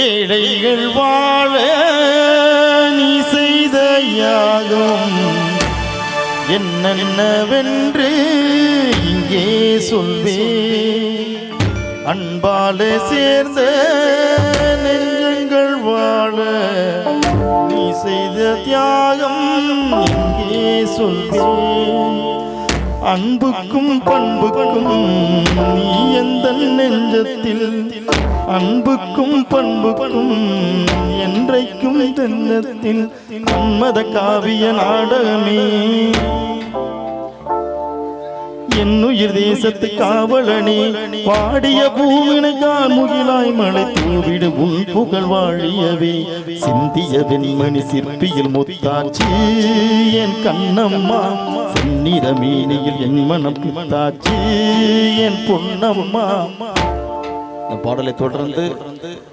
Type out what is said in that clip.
ஏழைகள் வாழ நீ செய்த யாகம் என்னென்னவென்று இங்கே சொல்வே. அன்பால சேர்ந்த நெஞ்சங்கள் வாழ நீ செய்த தியாகம் இங்கே சொல்வேன். அன்புக்கும் பண்புக்கும் நீ எந்த நெஞ்சத்தில், அன்புக்கும் பண்புக்கும் என்றைக்கும் தென்னத்தில். மன்மத காவிய நாடகமே என்னுயிர் தேசத்து காவலனே, வாடிய பூமினை கார்முகிலாய் மழை தூவிடு உன் புகழ் வாழியவே. சிந்திய வெண்மணி சிற்பியில் முத்தாச்சி என் கண்ணம்மா, செந்நிற மீனியில் என் மனம் பித்தாச்சி என் பொன்னம்மா. இந்த பாடலை தொடர்ந்து